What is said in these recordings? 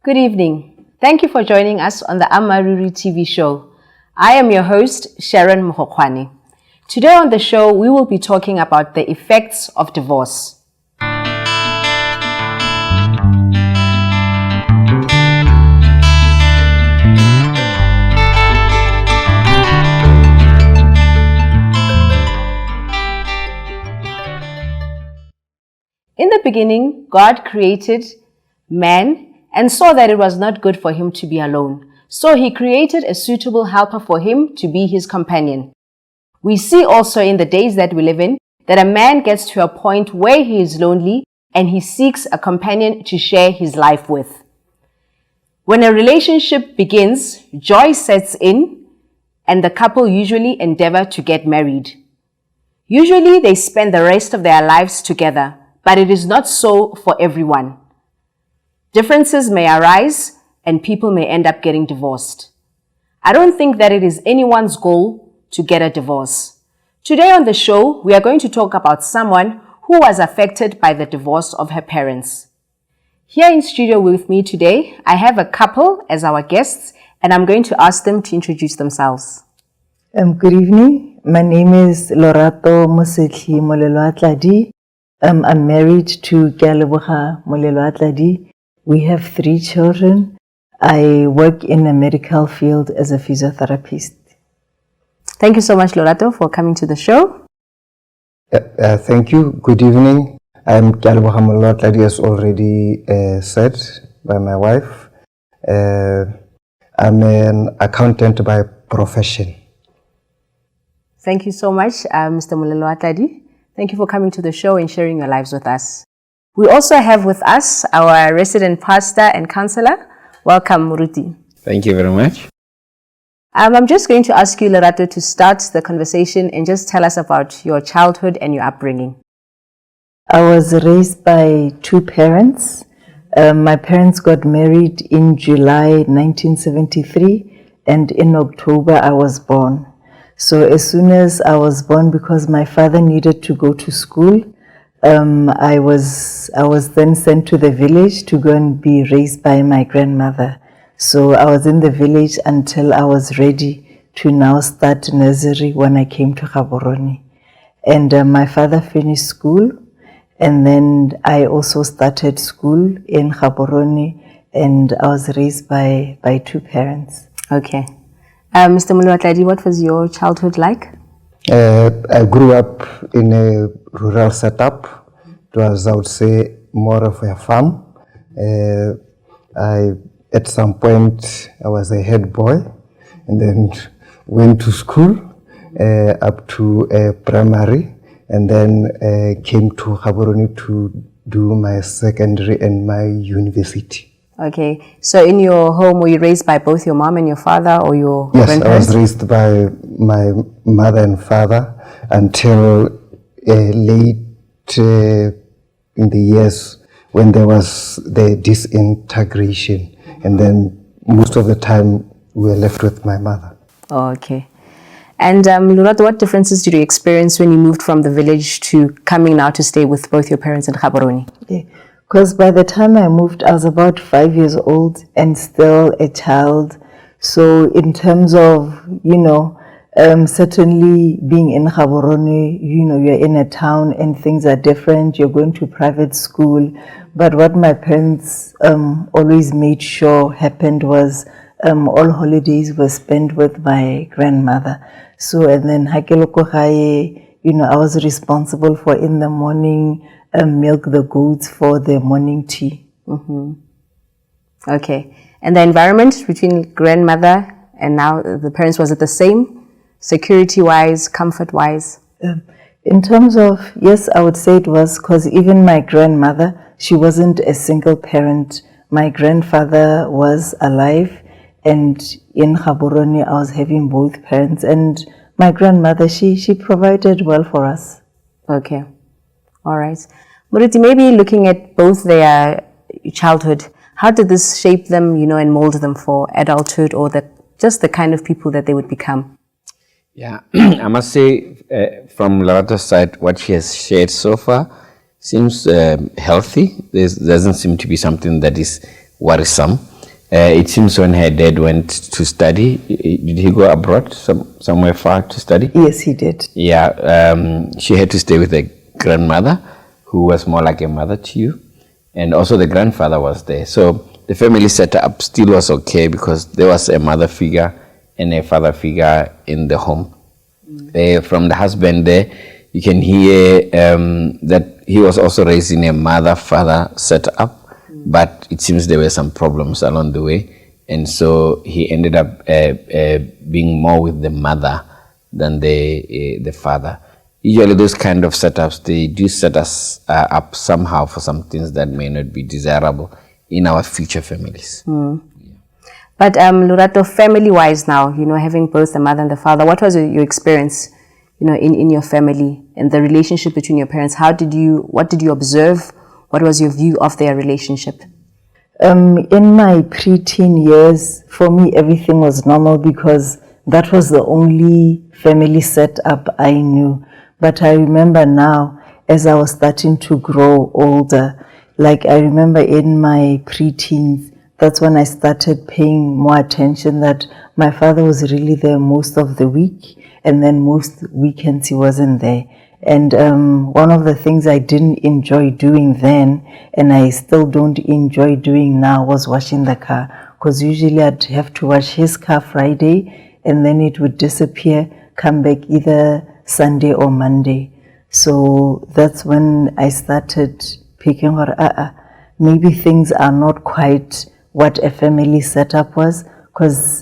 Good evening. Thank you for joining us on the Amaruri TV show. I am your host, Sharon Mokhokhwane. Today on the show, we will be talking about the effects of divorce. In the beginning, God created man and saw that it was not good for him to be alone. So he created a suitable helper for him to be his companion. We see also in the days that we live in that a man gets to a point where he is lonely and he seeks a companion to share his life with. When a relationship begins, joy sets in and the couple usually endeavor to get married. Usually they spend the rest of their lives together, but it is not so for everyone. Differences may arise and people may end up getting divorced. I don't think that it is anyone's goal to get a divorce. Today on the show, we are going to talk about someone who was affected by the divorce of her parents. Here in studio with me today, I have a couple as our guests, and I'm going to ask them to introduce themselves. Good evening. My name is Lorato Mosetli Molelo Atladi. I'm married to Galeboha Molelo Atladi. We have 3 children. I work in the medical field as a physiotherapist. Thank you so much, Lorato, for coming to the show. Thank you. Good evening. I'm Galeboha Molelo Atladi, as already said by my wife. I'm an accountant by profession. Thank you so much, Mr. Molelo Atladi. Thank you for coming to the show and sharing your lives with us. We also have with us our resident pastor and counselor. Welcome, Muruti. Thank you very much. I'm just going to ask you, Lorato, to start the conversation and just tell us about your childhood and your upbringing. I was raised by 2 parents. My parents got married in July 1973, and in October I was born. So as soon as I was born, because my father needed to go to school, I was then sent to the village to go and be raised by my grandmother. So I was in the village until I was ready to now start nursery when I came to Gaborone. And my father finished school, and then I also started school in Gaborone, and I was raised by 2 parents. Okay. Mr. Molelo Atladi, what was your childhood like? I grew up in a rural setup. It was, I would say, more of a farm. At some point, I was a head boy and then went to school up to primary, and then came to Gaborone to do my secondary and my university. Okay, so in your home, were you raised by both your mom and your father, or your grandparents? Yes, I was raised by my mother and father until late in the years when there was the disintegration, and then most of the time we were left with my mother. Oh, okay. And Lorato, what differences did you experience when you moved from the village to coming now to stay with both your parents in Gaborone? Because by the time I moved, I was about 5 years old and still a child. So in terms of, certainly being in Gaborone, you're in a town and things are different. You're going to private school. But what my parents always made sure happened was all holidays were spent with my grandmother. So, and then Hakeloko Haye, I was responsible for in the morning, milk the goats for the morning tea. Mm-hmm. Okay. And the environment between grandmother and now the parents, was it the same? Security-wise, comfort-wise? In terms of, yes, I would say it was, because even my grandmother, she wasn't a single parent. My grandfather was alive, and in Gaborone, I was having both parents. And my grandmother, she provided well for us. Okay. All right. Muruti, maybe looking at both their childhood, how did this shape them, and mold them for adulthood, or just the kind of people that they would become? Yeah, I must say, from Lorato's side, what she has shared so far seems healthy. There doesn't seem to be something that is worrisome. It seems when her dad went to study, did he go abroad, somewhere far to study? Yes, he did. Yeah, she had to stay with a grandmother who was more like a mother to you, and also the grandfather was there. So the family setup still was okay because there was a mother figure and a father figure in the home. From the husband there, you can hear that he was also raised in a mother-father setup, but it seems there were some problems along the way, and so he ended up being more with the mother than the father. Usually those kind of setups, they do set us up somehow for some things that may not be desirable in our future families. But Lurato, family-wise now, having both the mother and the father, what was your experience, in your family and the relationship between your parents? What did you observe? What was your view of their relationship? In my preteen years, for me, everything was normal because that was the only family setup I knew. But I remember now, as I was starting to grow older, like I remember in my preteens, that's when I started paying more attention that my father was really there most of the week, and then most weekends he wasn't there. And one of the things I didn't enjoy doing then, and I still don't enjoy doing now, was washing the car. Because usually I'd have to wash his car Friday, and then it would disappear, come back either Sunday or Monday. So that's when I started picking her, maybe things are not quite what a family setup was.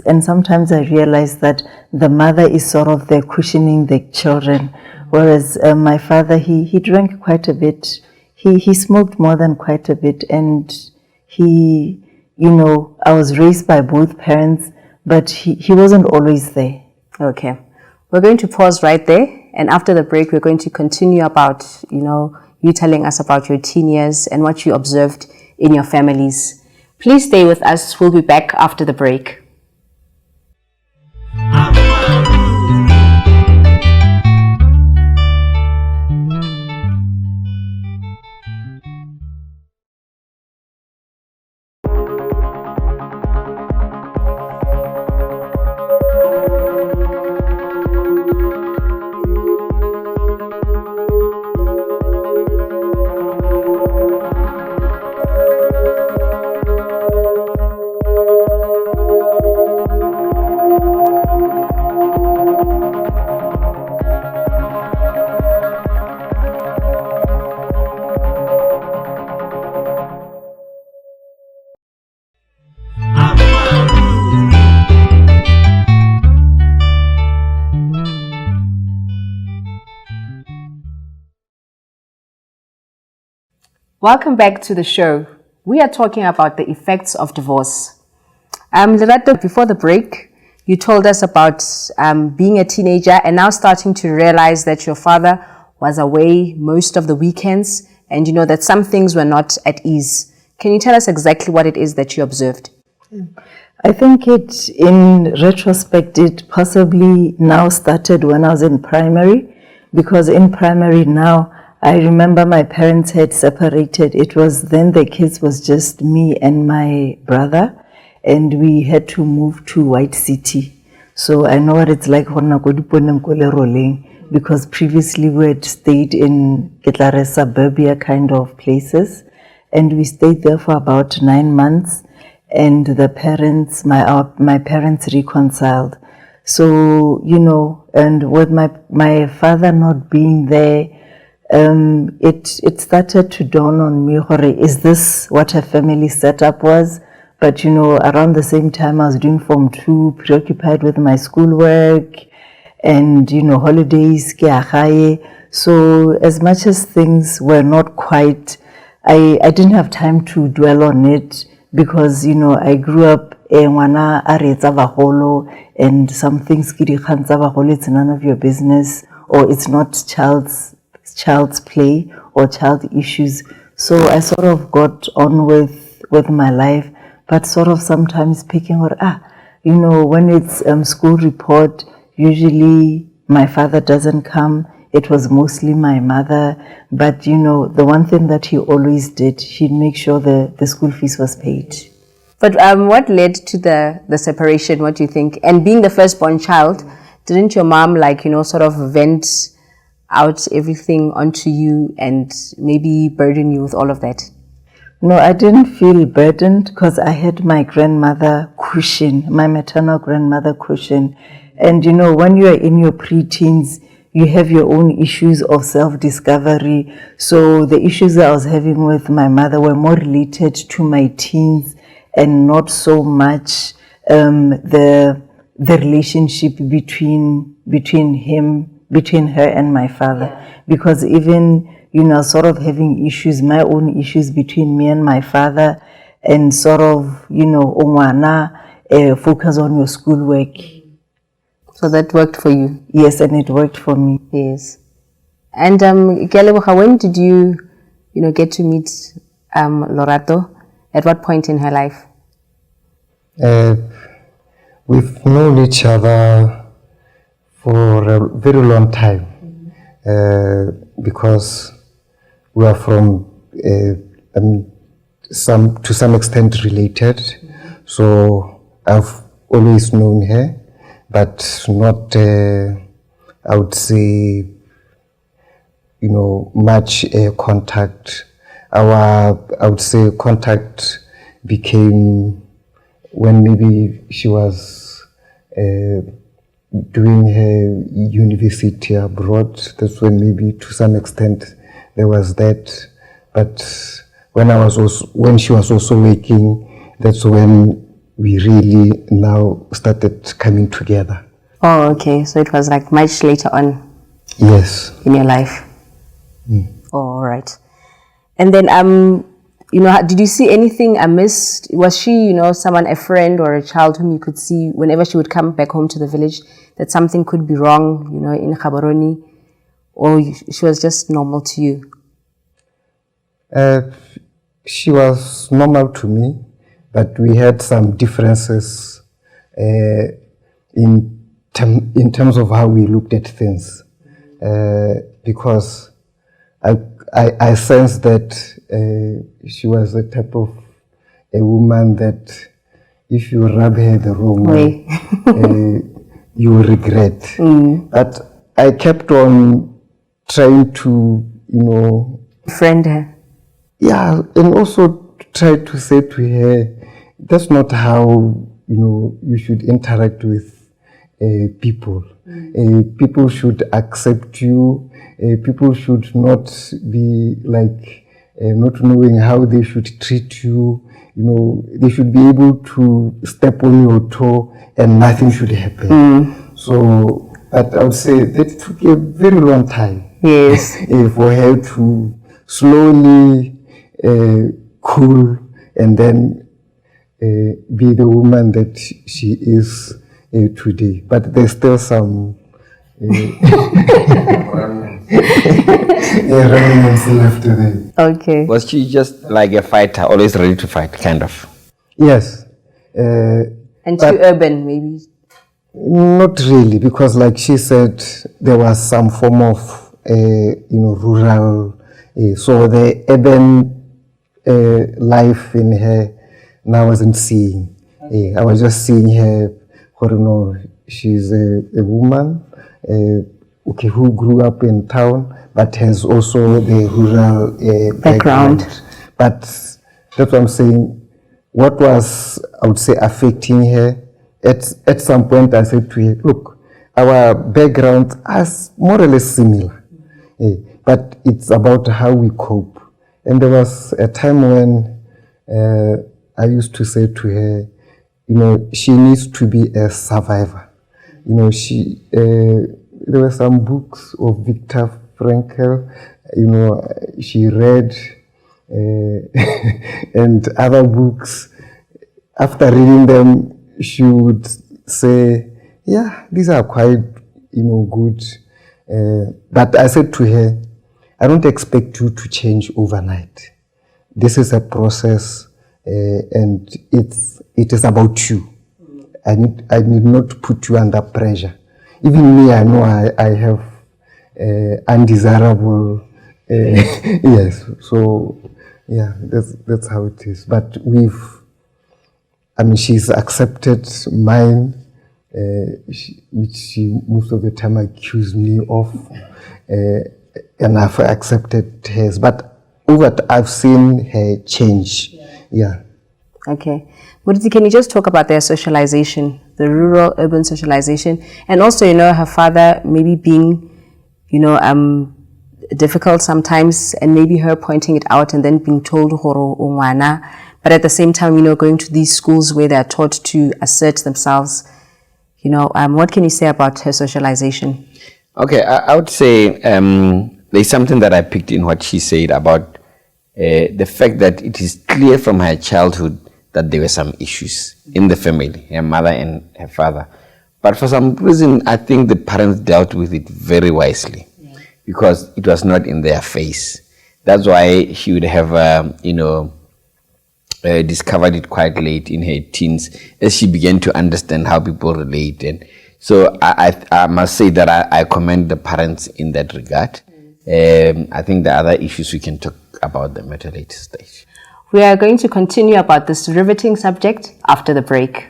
And sometimes I realized that the mother is sort of there cushioning the children, whereas my father, he drank quite a bit. He smoked more than quite a bit, and I was raised by both parents, but he wasn't always there. Okay. We're going to pause right there, and after the break, we're going to continue about, you telling us about your teen years and what you observed in your families. Please stay with us. We'll be back after the break. Welcome back to the show. We are talking about the effects of divorce. Lerato, before the break, you told us about being a teenager and now starting to realize that your father was away most of the weekends and that some things were not at ease. Can you tell us exactly what it is that you observed? I think in retrospect, it possibly now started when I was in primary, because in primary now, I remember my parents had separated. It was then the kids was just me and my brother, and we had to move to White City. So I know what it's like because previously we had stayed in Ketlare suburbia kind of places, and we stayed there for about 9 months, and the parents, my parents reconciled. So, and with my father not being there, it started to dawn on me, is this what a family setup was? But around the same time I was doing Form 2, preoccupied with my schoolwork and holidays. So as much as things were not quite, I didn't have time to dwell on it, because I grew up and some things it's none of your business, or it's not child's play or child issues. So I sort of got on with my life, but sort of sometimes picking when it's school report, usually my father doesn't come. It was mostly my mother, but the one thing that he always did, he'd make sure the school fees was paid. But what led to the separation? What do you think? And being the firstborn child, didn't your mom sort of vent out everything onto you and maybe burden you with all of that? No, I didn't feel burdened because I had my grandmother cushion, my maternal grandmother cushion. And when you are in your preteens, you have your own issues of self-discovery. So the issues that I was having with my mother were more related to my teens and not so much the relationship between her and my father. Yeah. Because even sort of having issues, my own issues between me and my father, and sort of focus on your schoolwork. So that worked for you? Yes, and it worked for me. Yes. And Keleboga, when did you get to meet Lorato? At what point in her life? We've known each other for a very long time, because we are from to some extent related. So I've always known her, but not, I would say, much contact. I would say contact became when maybe she was doing her university abroad. That's when maybe to some extent there was that. But when she was also working, that's when we really now started coming together. Oh, okay. So it was much later on. Yes. In your life. Mm. Oh, all right. And then, did you see anything amiss? Was she, someone, a friend or a child whom you could see whenever she would come back home to the village, that something could be wrong, in Gaborone, or she was just normal to you? She was normal to me, but we had some differences in terms of how we looked at things, because I sensed that she was the type of a woman that if you rub her the wrong way, you will regret. Mm. But I kept on trying to, befriend her. Yeah, and also try to say to her, that's not how, you should interact with people. Mm. People should accept you. People should not be not knowing how they should treat you. They should be able to step on your toe and nothing should happen. Mm. So, but I would say that took a very long time. Yes. For her to slowly cool and then be the woman that she is today. But there's still some remnants left today. Okay. Was she just like a fighter, always ready to fight, kind of? Yes. And too urban, maybe? Not really, because like she said, there was some form of, rural, so the urban life in her, now I wasn't seeing. I was just seeing her, she's a woman, who grew up in town, but has also the rural background. But that's what I'm saying. What was, I would say, affecting her, at some point I said to her, look, our backgrounds are more or less similar, but it's about how we cope. And there was a time when I used to say to her, she needs to be a survivor. There were some books of Viktor Frankl, she read, and other books. After reading them, she would say, yeah, these are quite, good. But I said to her, I don't expect you to change overnight. This is a process, and it is about you. I need not put you under pressure. Even me, I know I have undesirable, yes. So yeah, that's how it is. But I mean, she's accepted mine, which she most of the time accused me of, and I've accepted hers. But I've seen her change. Yeah. Okay. Muditi, can you just talk about their socialization, the rural-urban socialization, and also, her father maybe being, difficult sometimes, and maybe her pointing it out and then being told horo ungwana, but at the same time, going to these schools where they're taught to assert themselves. What can you say about her socialization? Okay, I would say there's something that I picked in what she said about the fact that it is clear from her childhood that there were some issues in the family, her mother and her father. But for some reason, I think the parents dealt with it very wisely because it was not in their face. That's why she would have, discovered it quite late in her teens as she began to understand how people relate. And so I must say that I commend the parents in that regard. I think the other issues we can talk about them at a later stage. We are going to continue about this riveting subject after the break.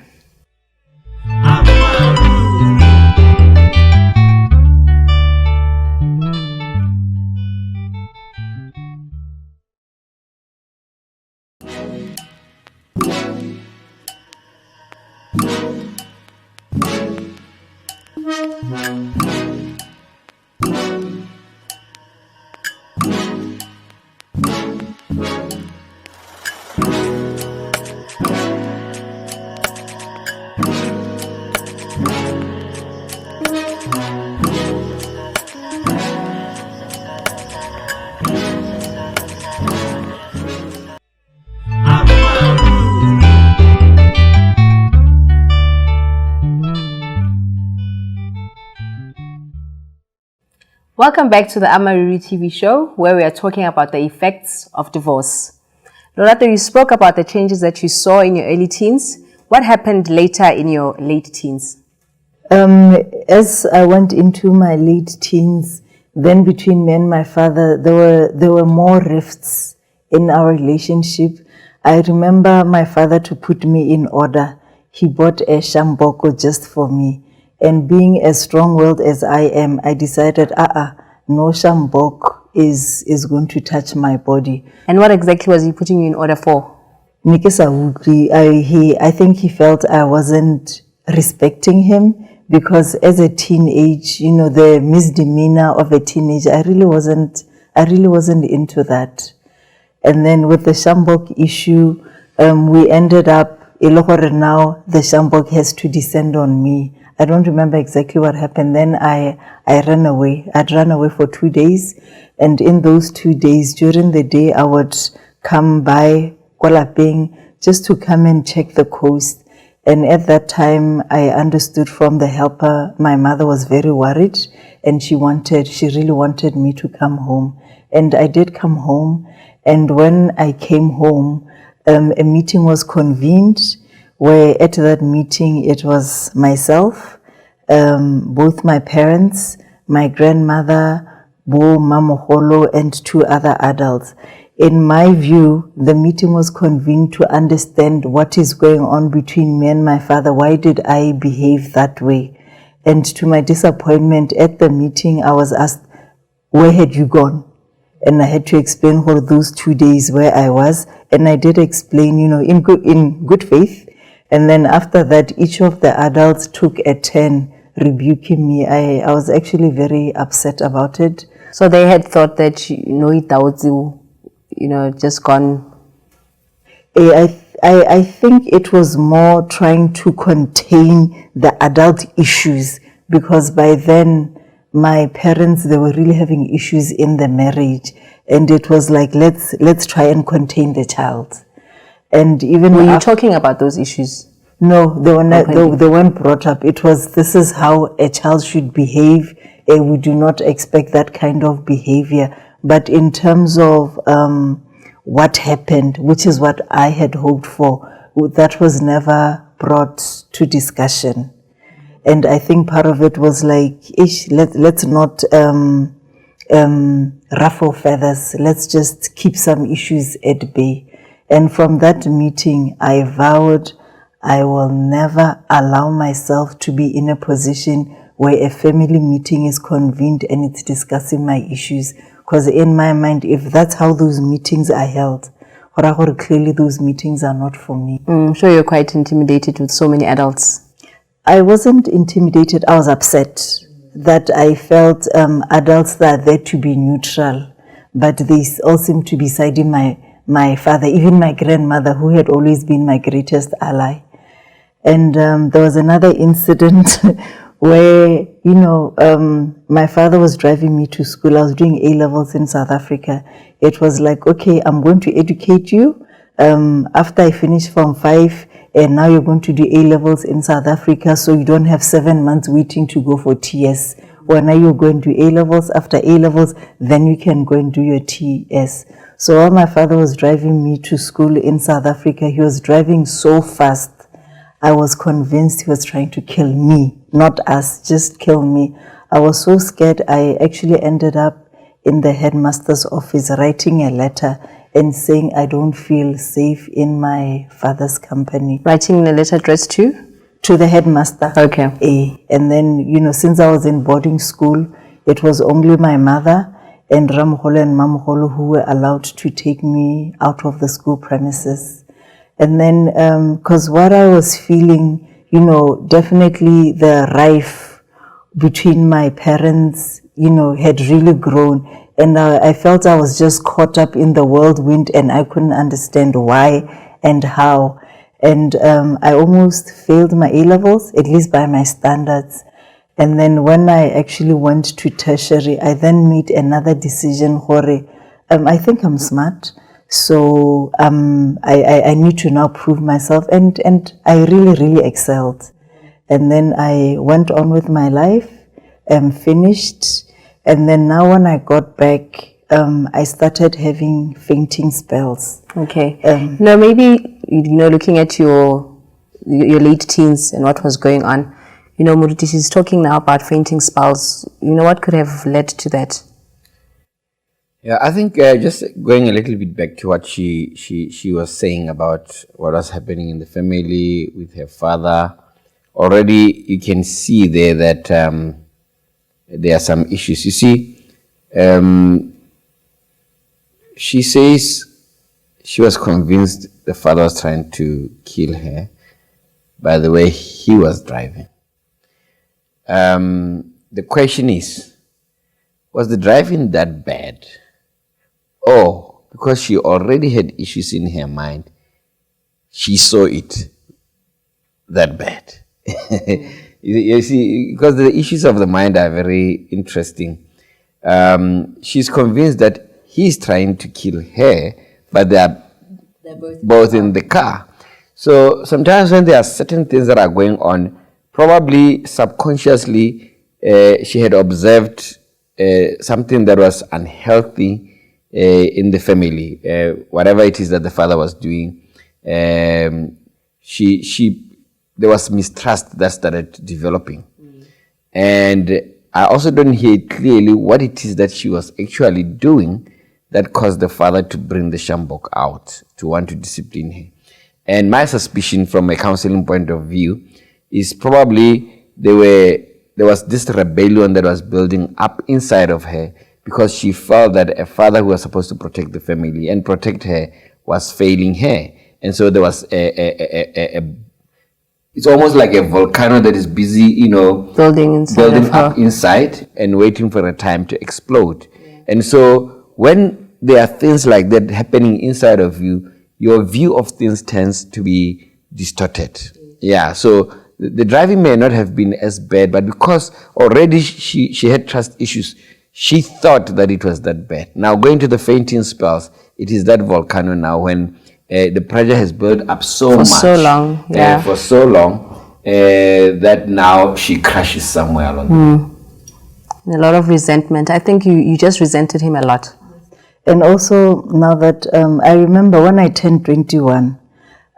Welcome back to the Amariri TV show, where we are talking about the effects of divorce. Lorato, you spoke about the changes that you saw in your early teens. What happened later in your late teens? As I went into my late teens, then between me and my father, there were more rifts in our relationship. I remember my father to put me in order. He bought a shamboko just for me. And being as strong-willed as I am, I decided, no shambok is going to touch my body. And what exactly was he putting you in order for? I think he felt I wasn't respecting him because as a teenage, the misdemeanor of a teenager, I really wasn't into that. And then with the shambok issue, we ended up, now the shambok has to descend on me. I don't remember exactly what happened. Then I ran away. I'd run away for 2 days. And in those 2 days, during the day, I would come by Kuala Ping just to come and check the coast. And at that time, I understood from the helper, my mother was very worried and she really wanted me to come home. And I did come home. And when I came home, a meeting was convened where at that meeting it was myself, both my parents, my grandmother, Bo Mamoholo, and 2 other adults. In my view, the meeting was convened to understand what is going on between me and my father. Why did I behave that way? And to my disappointment at the meeting, I was asked, where had you gone? And I had to explain for those 2 days where I was. And I did explain, in good faith. And then after that, each of the adults took a turn rebuking me. I was actually very upset about it. So they had thought that, just gone. I think it was more trying to contain the adult issues because by then my parents, they were really having issues in the marriage. And it was like, let's try and contain the child. And even were you talking about those issues? No, they were not. They weren't brought up. It was, this is how a child should behave. We do not expect that kind of behavior. But in terms of what happened, which is what I had hoped for, that was never brought to discussion. And I think part of it was like, let's not ruffle feathers. Let's just keep some issues at bay. And from that meeting, I vowed I will never allow myself to be in a position where a family meeting is convened and it's discussing my issues. Because in my mind, if that's how those meetings are held, clearly those meetings are not for me. I'm sure you're quite intimidated with so many adults. I wasn't intimidated, I was upset that I felt adults that are there to be neutral, but they all seem to be siding my father, even my grandmother, who had always been my greatest ally. And there was another incident where, my father was driving me to school. I was doing A-levels in South Africa. It was like, okay, I'm going to educate you. After I finish Form 5, and now you're going to do A-levels in South Africa, so you don't have 7 months waiting to go for TS. Well, now you're going to do A-levels. After A-levels, then you can go and do your TS. So while my father was driving me to school in South Africa, he was driving so fast. I was convinced he was trying to kill me, not us, just kill me. I was so scared, I actually ended up in the headmaster's office writing a letter and saying I don't feel safe in my father's company. Writing a letter addressed to? To the headmaster. Okay. And then, since I was in boarding school, it was only my mother and Ramholo and Mamholo who were allowed to take me out of the school premises. And then, because what I was feeling, definitely the rife between my parents, had really grown. And I felt I was just caught up in the whirlwind and I couldn't understand why and how. And I almost failed my A-levels, at least by my standards. And then when I actually went to tertiary, I then made another decision, I think I'm smart. So I need to now prove myself, and I really excelled. And then I went on with my life, finished, and then now when I got back, I started having fainting spells. Okay. Now maybe, looking at your late teens and what was going on, Muruti, she's talking now about fainting spells. What could have led to that? Yeah, I think just going a little bit back to what she was saying about what was happening in the family with her father. Already you can see there that there are some issues. You see, she says she was convinced the father was trying to kill her by the way he was driving. The question is, was the driving that bad? Or because she already had issues in her mind, she saw it that bad. You see, because the issues of the mind are very interesting. She's convinced that he's trying to kill her, but they're both in the car. So sometimes when there are certain things that are going on, probably subconsciously she had observed something that was unhealthy in the family, whatever it is that the father was doing. There was mistrust that started developing. And I also don't hear clearly what it is that she was actually doing that caused the father to bring the Shambok out, to want to discipline her. And my suspicion from a counseling point of view is probably there was this rebellion that was building up inside of her, because she felt that a father who was supposed to protect the family and protect her was failing her. And so there was it's almost like a volcano that is busy, building up inside and waiting for a time to explode. Yeah. And so when there are things like that happening inside of you, your view of things tends to be distorted. Yeah, so the driving may not have been as bad, but because already she had trust issues, she thought that it was that bad. Now, going to the fainting spells, it is that volcano now when the pressure has built up for so long, that now she crashes somewhere along the way. A lot of resentment. I think you just resented him a lot. And also, now that I remember when I turned 21,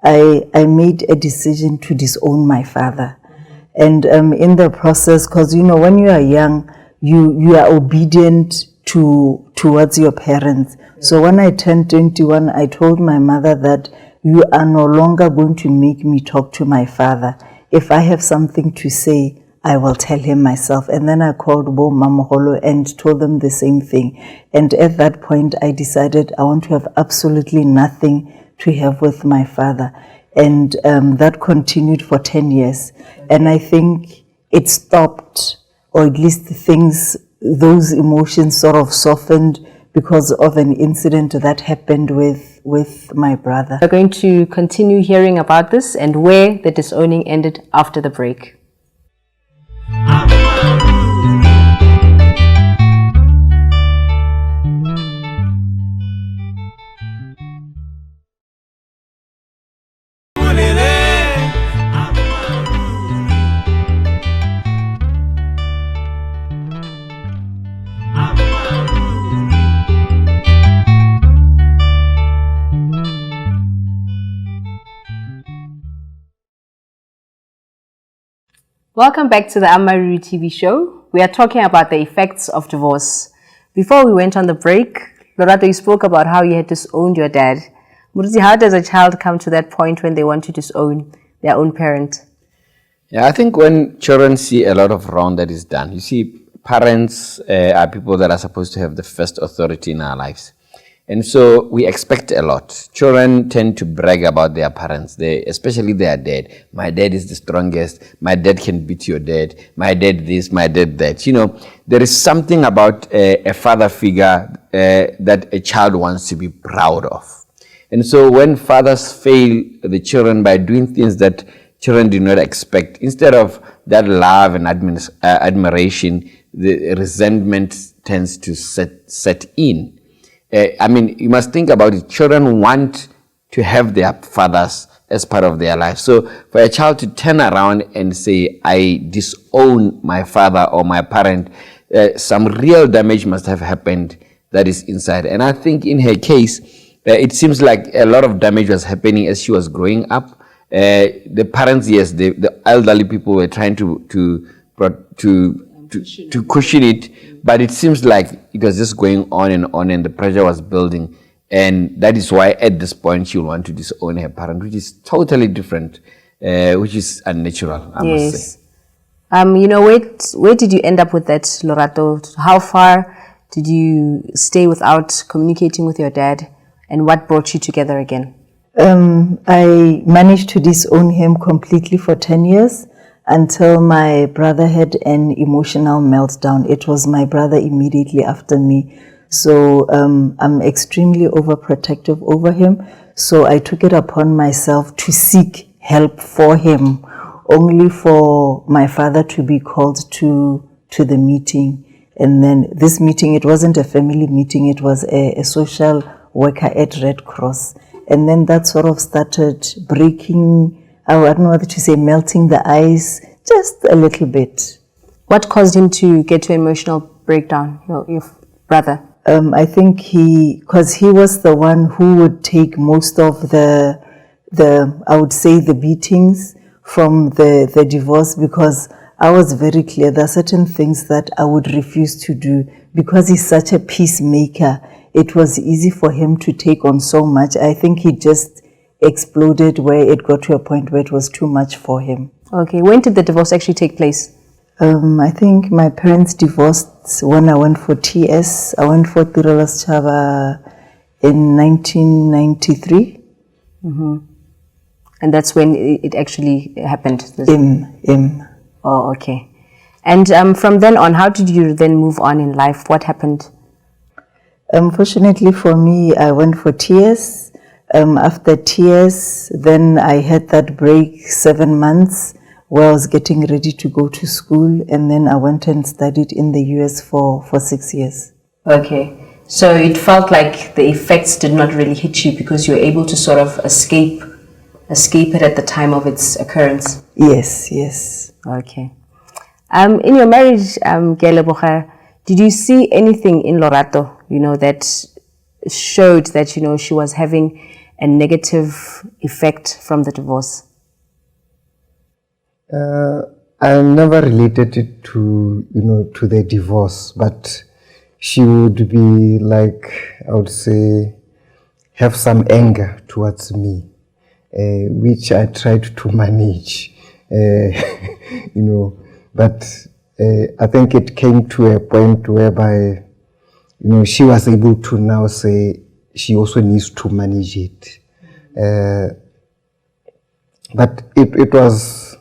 I made a decision to disown my father. And in the process, because, when you are young, you are obedient towards your parents. So when I turned 21, I told my mother that you are no longer going to make me talk to my father. If I have something to say, I will tell him myself. And then I called Bo Mamaholo and told them the same thing. And at that point, I decided I want to have absolutely nothing to have with my father. And that continued for 10 years. And I think it stopped, or at least those emotions sort of softened because of an incident that happened with my brother. We're going to continue hearing about this and where the disowning ended after the break. Welcome back to the Amaruru TV show. We are talking about the effects of divorce. Before we went on the break, Lorato, you spoke about how you had disowned your dad. Muruzi, how does a child come to that point when they want to disown their own parent? Yeah, I think when children see a lot of wrong that is done, you see, parents are people that are supposed to have the first authority in our lives. And so we expect a lot. Children tend to brag about their parents, especially their dad. My dad is the strongest. My dad can beat your dad. My dad this, my dad that. You know, there is something about a father figure that a child wants to be proud of. And so when fathers fail the children by doing things that children do not expect, instead of that love and admiration, the resentment tends to set in. I mean, you must think about it. Children want to have their fathers as part of their life. So for a child to turn around and say, I disown my father or my parent, some real damage must have happened that is inside. And I think in her case, it seems like a lot of damage was happening as she was growing up. The parents, yes, the elderly people were trying to cushion it, but it seems like it was just going on, and the pressure was building, and that is why at this point she will want to disown her parent, which is totally different, which is unnatural, I must say. You know, where did you end up with that, Lorato? How far did you stay without communicating with your dad, and what brought you together again? I managed to disown him completely for 10 years. Until my brother had an emotional meltdown. It was my brother immediately after me. So I'm extremely overprotective over him. So I took it upon myself to seek help for him, only for my father to be called to the meeting. And then this meeting, it wasn't a family meeting, it was a social worker at Red Cross. And then that sort of started breaking, I don't know what to say, melting the ice just a little bit. What caused him to get to emotional breakdown, your brother? I think because he was the one who would take most of the I would say the beatings from the divorce, because I was very clear there are certain things that I would refuse to do. Because he's such a peacemaker, it was easy for him to take on so much. I think he just exploded where it got to a point where it was too much for him. Okay, when did the divorce actually take place? I think my parents divorced when I went for TS. I went for Tiralas Chava in 1993. Mm-hmm. And that's when it actually happened? Oh, okay. And from then on, how did you then move on in life? What happened? Fortunately for me, I went for TS. After TS, then I had that break 7 months where I was getting ready to go to school, and then I went and studied in the US for 6 years. Okay, so it felt like the effects did not really hit you because you were able to sort of escape it at the time of its occurrence. Yes. Okay. In your marriage, Gelebocha, did you see anything in Lorato, that showed that, she was having a negative effect from the divorce? I never related it to the divorce, but she would be like, I would say, have some anger towards me. which I tried to manage, but I think it came to a point whereby, she was able to now say she also needs to manage it. But it was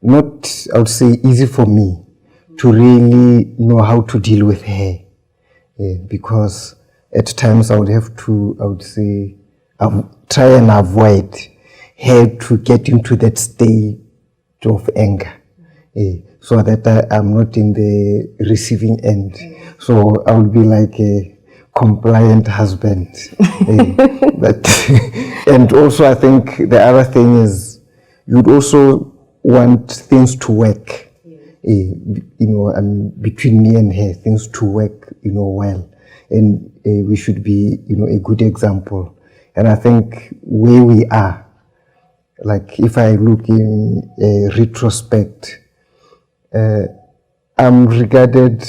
not, I would say, easy for me to really know how to deal with her, because at times I would have to, I would say, try and avoid her to get into that state of anger, so that I'm not in the receiving end. So I would be like a compliant husband. And also I think the other thing is you'd also want things to work, between me and her, things to work, well. And we should be, a good example. And I think where we are, like if I look in retrospect, I'm regarded,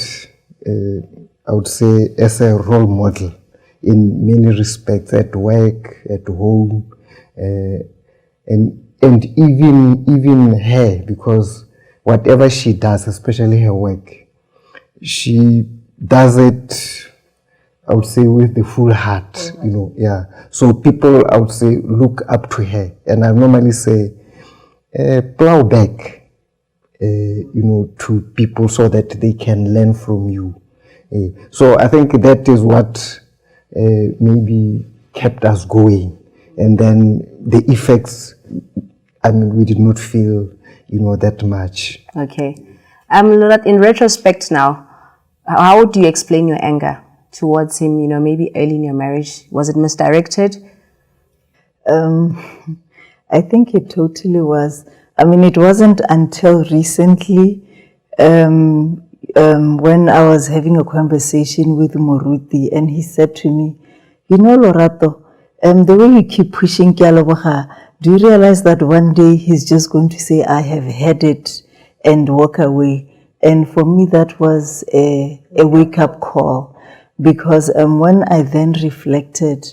I would say, as a role model in many respects, at work, at home, and even her, because whatever she does, especially her work, she does it, I would say, with the full heart, So people, I would say, look up to her. And I normally say, plow back, to people so that they can learn from you. So I think that is what maybe kept us going. And then the effects, we did not feel, that much. Okay. In retrospect now, how would you explain your anger towards him, maybe early in your marriage? Was it misdirected? I think it totally was. It wasn't until recently when I was having a conversation with Moruti, and he said to me, Lorato, the way you keep pushing Kialoboha, do you realize that one day he's just going to say, I have had it, and walk away? And for me, that was a wake-up call, because when I then reflected,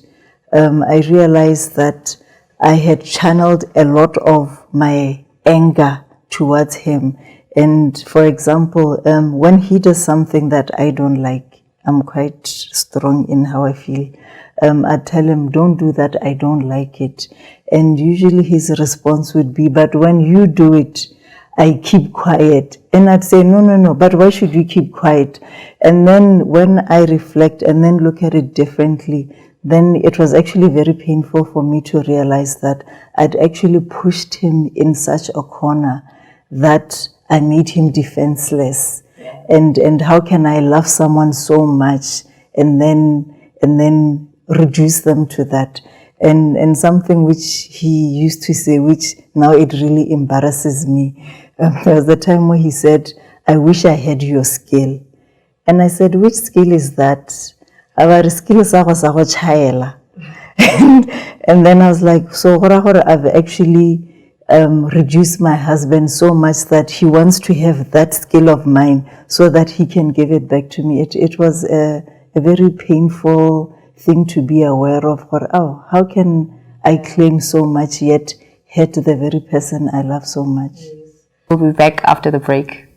I realized that I had channeled a lot of my anger towards him. And for example, when he does something that I don't like, I'm quite strong in how I feel. I tell him, don't do that, I don't like it. And usually his response would be, but when you do it, I keep quiet. And I'd say, no, but why should you keep quiet? And then when I reflect and then look at it differently, then it was actually very painful for me to realize that I'd actually pushed him in such a corner that I made him defenseless. And how can I love someone so much and then reduce them to that? And something which he used to say, which now it really embarrasses me. There was a time where he said, I wish I had your skill. And I said, which skill is that? Our skill is our child. And then I was like, so I've actually reduced my husband so much that he wants to have that skill of mine so that he can give it back to me. It was a very painful thing to be aware of. How can I claim so much yet hate the very person I love so much? We'll be back after the break.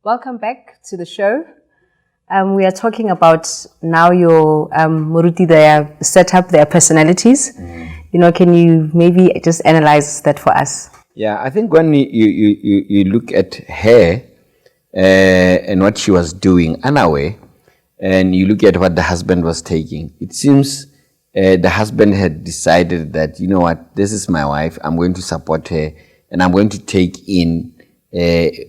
Welcome back to the show. We are talking about now your Muruti, their setup, their personalities. Can you maybe just analyze that for us? Yeah, I think when you look at her, and what she was doing unaware, and you look at what the husband was taking, it seems the husband had decided that, you know what, this is my wife, I'm going to support her, and I'm going to take in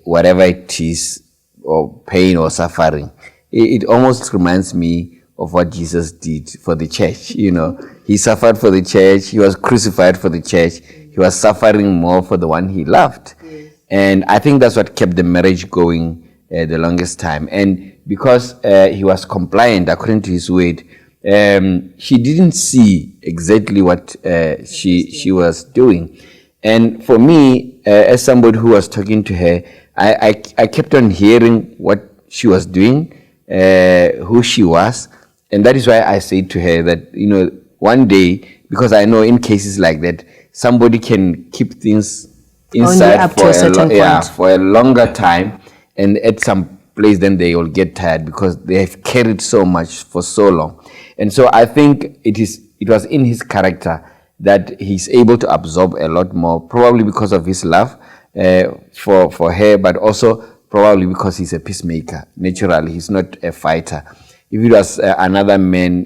whatever it is, or pain or suffering. It almost reminds me of what Jesus did for the church. You know, he suffered for the church, he was crucified for the church, he was suffering more for the one he loved. Yes. And I think that's what kept the marriage going the longest time. And because he was compliant according to his word, she didn't see exactly what she was doing. And for me, as somebody who was talking to her, I kept on hearing what she was doing, who she was, and that is why I said to her that, you know, one day, because I know in cases like that, somebody can keep things inside for a longer time, and at some place then they will get tired because they have carried so much for so long. And so I think it was in his character that he's able to absorb a lot more, probably because of his love for her, but also probably because he's a peacemaker. Naturally, he's not a fighter. If it was another man,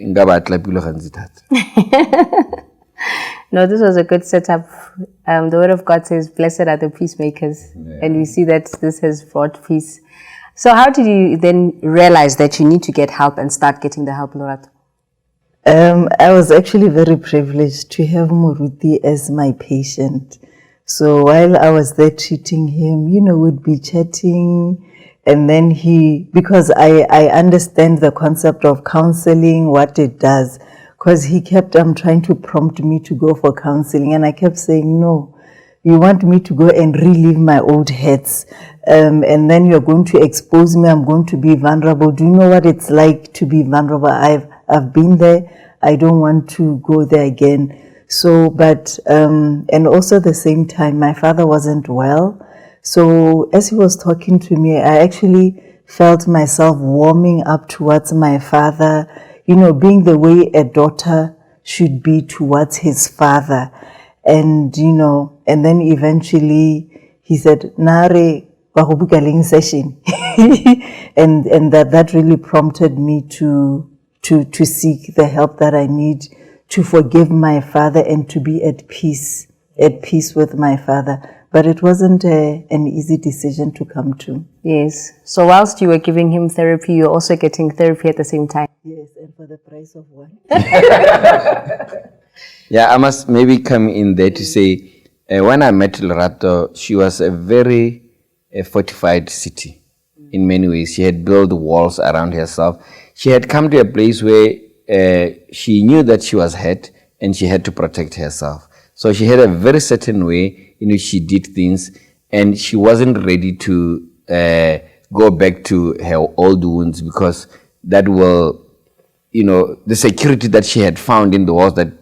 no, this was a good setup. The word of God says, "Blessed are the peacemakers," and we see that this has brought peace. So, how did you then realize that you need to get help and start getting the help, Lorato? I was actually very privileged to have Muruti as my patient. So while I was there treating him, you know, we'd be chatting, and then because I understand the concept of counseling, what it does, because he kept trying to prompt me to go for counseling, and I kept saying, no, you want me to go and relive my old hurts, and then you're going to expose me, I'm going to be vulnerable. Do you know what it's like to be vulnerable? I've been there. I don't want to go there again. So, but, and also at the same time, my father wasn't well. So as he was talking to me, I actually felt myself warming up towards my father, you know, being the way a daughter should be towards his father. And, you know, and then eventually he said, Nare, wahubukaling session. and that really prompted me to seek the help that I need to forgive my father and to be at peace with my father. But it wasn't an easy decision to come to. Yes. So whilst you were giving him therapy, you're also getting therapy at the same time. Yes, and for the price of one. Yeah, I must maybe come in there to say, when I met Lorato, she was a very fortified city in many ways. She had built walls around herself. She had come to a place where she knew that she was hurt and she had to protect herself. So she had a very certain way in which she did things, and she wasn't ready to go back to her old wounds, because that will, you know, the security that she had found in the walls that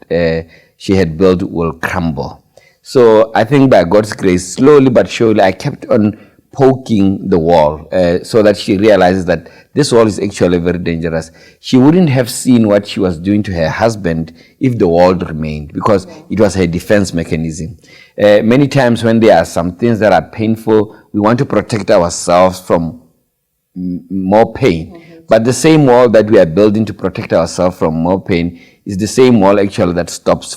she had built will crumble. So I think by God's grace, slowly but surely, I kept on poking the wall so that she realizes that this wall is actually very dangerous. She wouldn't have seen what she was doing to her husband if the wall remained, because it was her defense mechanism. Many times when there are some things that are painful, we want to protect ourselves from more pain. But the same wall that we are building to protect ourselves from more pain is the same wall actually that stops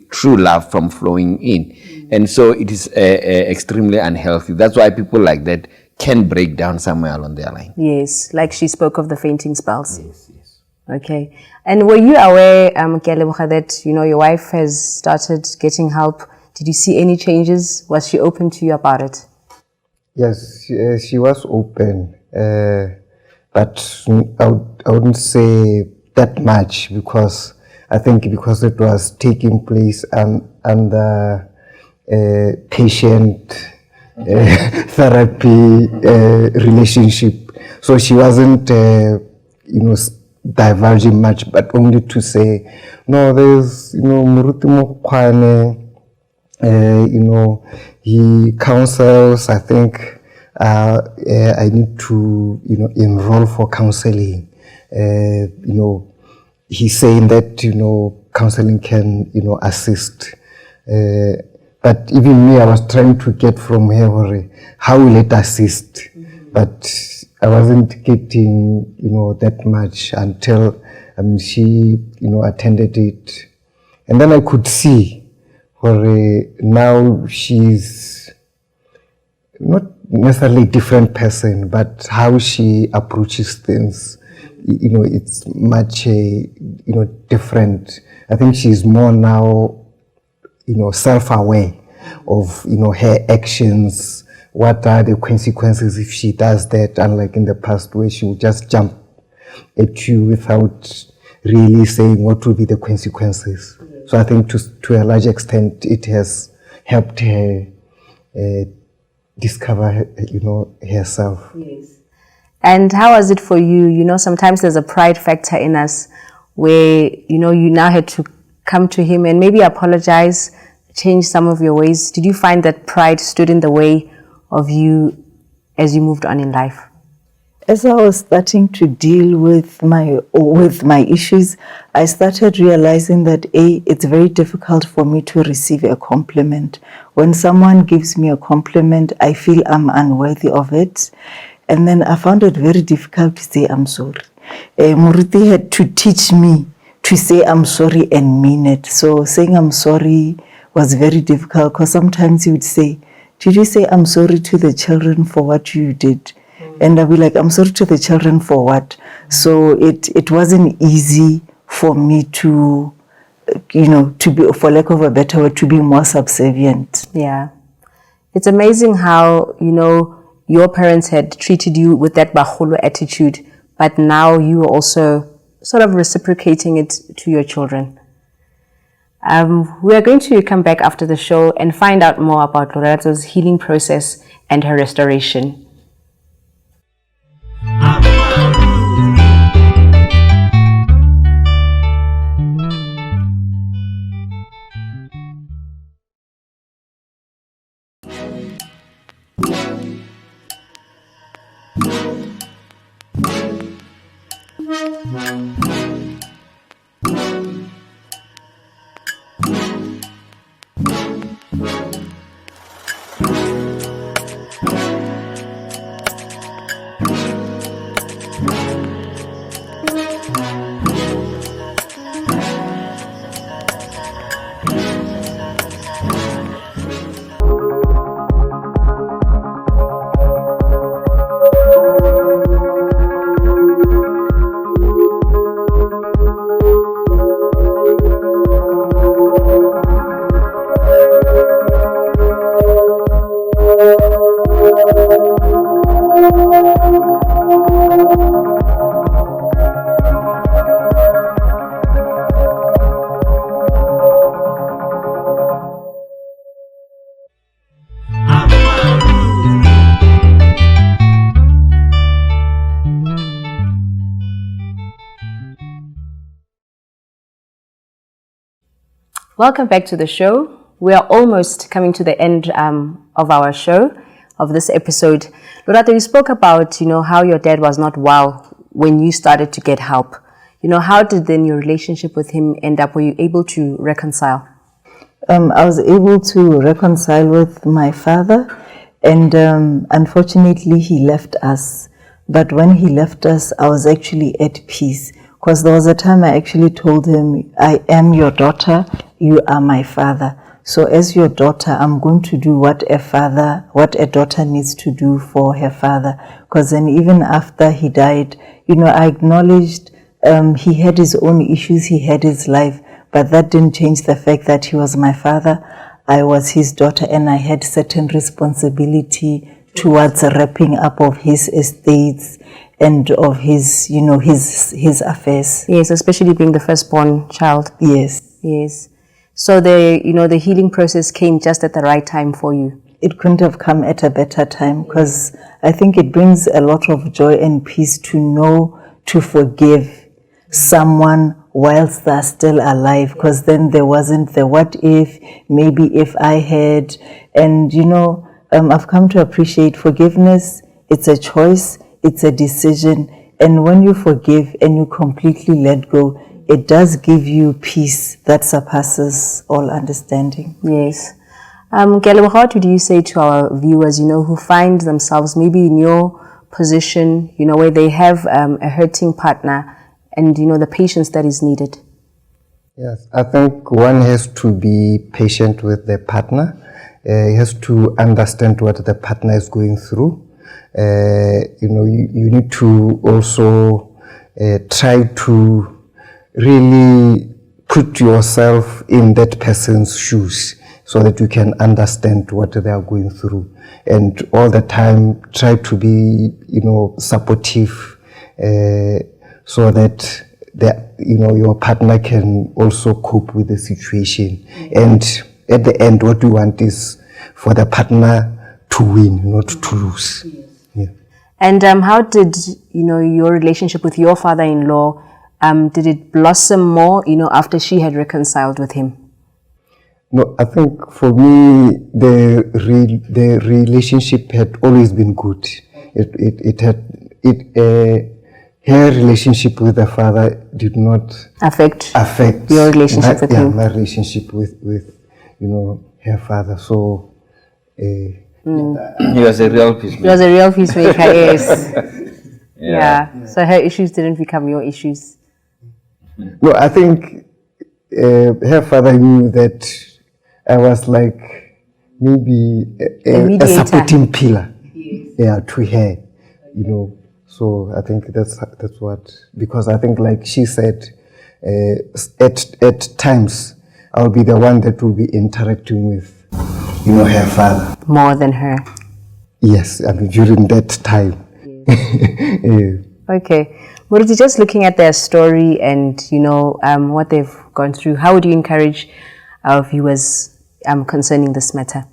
true love from flowing in. And so it is extremely unhealthy. That's why people like that can break down somewhere along their line. Yes, like she spoke of the fainting spells. Yes, yes. Okay. And were you aware, that, you know, your wife has started getting help? Did you see any changes? Was she open to you about it? Yes, she was open. But I wouldn't say that much, because I think because it was taking place under patient therapy relationship. So she wasn't, diverging much, but only to say, no, there's, Muruti Mokwane, he counsels, I think, I need to, enroll for counseling. He's saying that, counseling can, assist. But even me, I was trying to get from her, how will it assist? but I wasn't getting, that much until she, attended it. And then I could see now she's not necessarily a different person, but how she approaches things, it's much, different. I think she's more now, self-aware of, her actions. What are the consequences if she does that? Unlike in the past where she would just jump at you without really saying what will be the consequences. So I think to a large extent it has helped her discover, herself. Yes. And how was it for you? Sometimes there's a pride factor in us where, you now had to come to him and maybe apologize, change some of your ways. Did you find that pride stood in the way of you as you moved on in life? As I was starting to deal with my issues, I started realizing that it's very difficult for me to receive a compliment. When someone gives me a compliment, I feel I'm unworthy of it. And then I found it very difficult to say I'm sorry. Muruti had to teach me to say I'm sorry and mean it. So saying I'm sorry was very difficult because sometimes he would say, did you say I'm sorry to the children for what you did? And I'll be like, I'm sorry to the children for what? So it wasn't easy for me to, to be, for lack of a better word, to be more subservient. Yeah. It's amazing how, your parents had treated you with that baholo attitude, but now you are also sort of reciprocating it to your children. We are going to come back after the show and find out more about Lorato's healing process and her restoration. Welcome back to the show. We are almost coming to the end of our show, of this episode. Lorato, you spoke about, how your dad was not well when you started to get help. How did then your relationship with him end up? Were you able to reconcile? I was able to reconcile with my father, and unfortunately he left us. But when he left us, I was actually at peace, because there was a time I actually told him, I am your daughter, you are my father. So as your daughter, I'm going to do what a daughter needs to do for her father. Because then even after he died, I acknowledged he had his own issues, he had his life, but that didn't change the fact that he was my father. I was his daughter, and I had certain responsibility towards wrapping up of his estates and of his, his affairs. Yes, especially being the firstborn child. Yes. Yes. So the healing process came just at the right time for you. It couldn't have come at a better time, because I think it brings a lot of joy and peace to know to forgive someone whilst they're still alive, because then there wasn't the what if, maybe if I had. And I've come to appreciate forgiveness. It's a choice, it's a decision, and when you forgive and you completely let go, it does give you peace that surpasses all understanding. Yes. Kelly, what do you say to our viewers, who find themselves maybe in your position, where they have a hurting partner and, the patience that is needed? Yes, I think one has to be patient with the partner. He has to understand what the partner is going through. You need to also try to really put yourself in that person's shoes so that you can understand what they are going through. And all the time try to be, supportive so that your partner can also cope with the situation. And at the end, what we want is for the partner to win, not to lose. Yeah. And how did, your relationship with your father-in-law, did it blossom more, after she had reconciled with him? No, I think for me, the relationship had always been good. Her relationship with the father did not affect your relationship with him. My relationship with her father. So he was a real peacemaker. He was a real peacemaker, yes. Yeah. So her issues didn't become your issues. No, I think her father knew that I was like maybe a supporting pillar, to her, So I think that's what, because I think, like she said, at times I'll be the one that will be interacting with, her father. More than her. Yes, I mean during that time. Yeah. Okay. Muruti, just looking at their story and, what they've gone through, how would you encourage our viewers concerning this matter?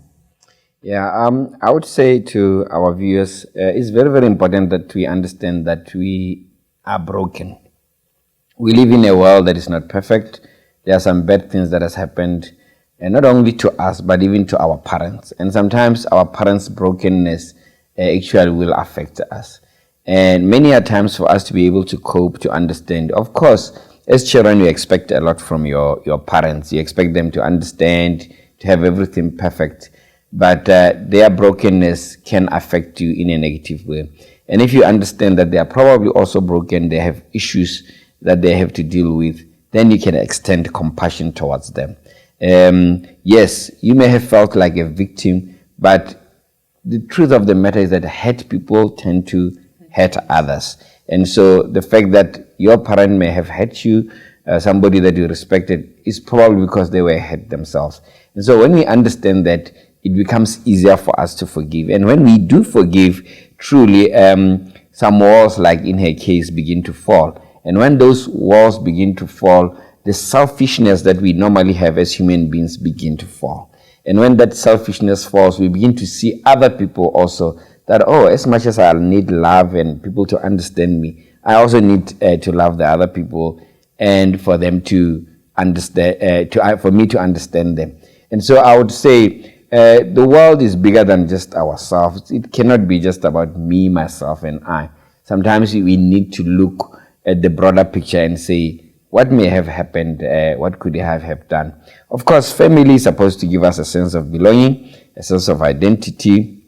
Yeah, I would say to our viewers, it's very, very important that we understand that we are broken. We live in a world that is not perfect. There are some bad things that has happened, and not only to us, but even to our parents. And sometimes our parents' brokenness actually will affect us. And many a times for us to be able to cope, to understand. Of course, as children, you expect a lot from your parents. You expect them to understand, to have everything perfect. But their brokenness can affect you in a negative way. And if you understand that they are probably also broken, they have issues that they have to deal with, then you can extend compassion towards them. Yes, you may have felt like a victim, but the truth of the matter is that hurt people tend to hurt others. And so the fact that your parent may have hurt you, somebody that you respected, is probably because they were hurt themselves. And so when we understand that, it becomes easier for us to forgive. And when we do forgive, truly, some walls, like in her case, begin to fall. And when those walls begin to fall, the selfishness that we normally have as human beings begin to fall. And when that selfishness falls, we begin to see other people also that, as much as I need love and people to understand me, I also need to love the other people and for them to understand, for me to understand them. And so I would say, the world is bigger than just ourselves. It cannot be just about me, myself, and I. Sometimes we need to look at the broader picture and say, what may have happened? What could I have done? Of course, family is supposed to give us a sense of belonging, a sense of identity,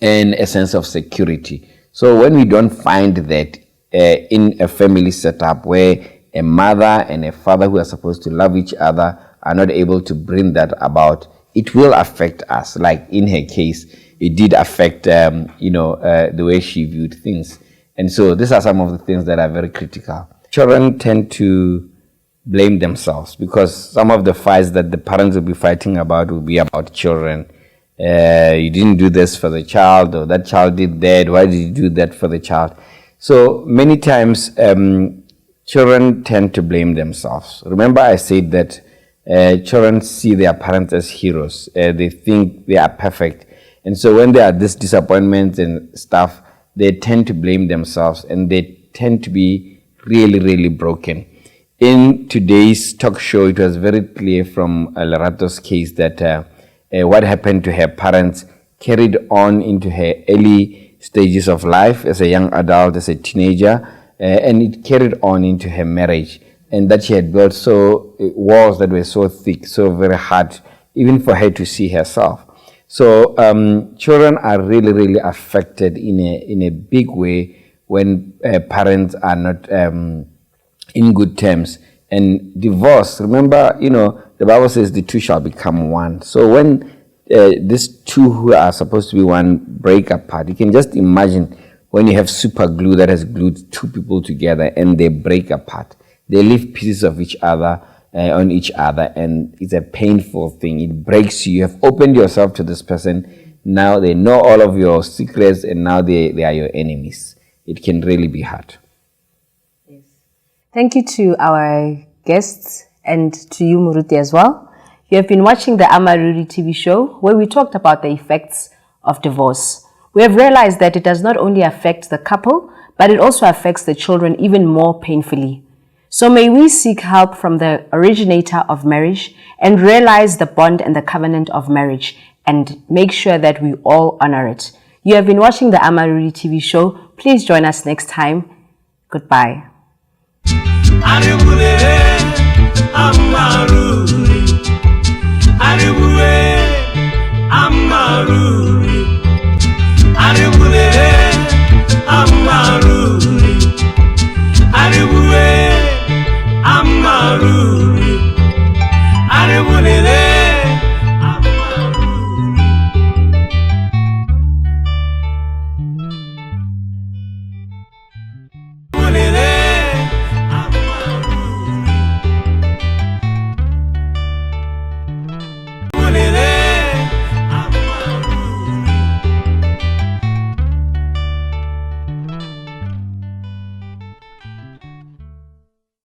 and a sense of security. So when we don't find that in a family setup where a mother and a father who are supposed to love each other are not able to bring that about, it will affect us. Like in her case, it did affect, the way she viewed things. And so these are some of the things that are very critical. Children tend to blame themselves because some of the fights that the parents will be fighting about will be about children. You didn't do this for the child, or that child did that. Why did you do that for the child? So many times, children tend to blame themselves. Remember I said that children see their parents as heroes. They think they are perfect. And so when there are these disappointments and stuff, they tend to blame themselves and they tend to be really, really broken. In today's talk show, it was very clear from Lerato's case that what happened to her parents carried on into her early stages of life as a young adult, as a teenager, and it carried on into her marriage. And that she had built walls that were so thick, so very hard, even for her to see herself. So children are really, really affected in a big way when parents are not in good terms. And divorce, remember, the Bible says the two shall become one. So when these two who are supposed to be one break apart, you can just imagine when you have super glue that has glued two people together and they break apart. They leave pieces of each other on each other, and it's a painful thing. It breaks you. You have opened yourself to this person. Now they know all of your secrets, and now they are your enemies. It can really be hard. Thank you to our guests and to you, Muruti, as well. You have been watching the Amaruri TV show, where we talked about the effects of divorce. We have realized that it does not only affect the couple, but it also affects the children even more painfully. So may we seek help from the originator of marriage and realize the bond and the covenant of marriage and make sure that we all honor it. You have been watching the Amaruri TV show. Please join us next time. Goodbye. Amaruri.